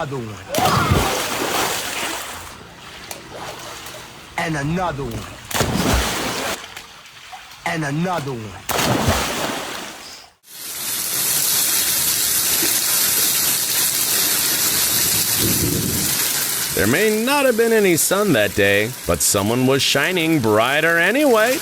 Another one. And another one. And another one. There may not have been any sun that day, but someone was shining brighter anyway.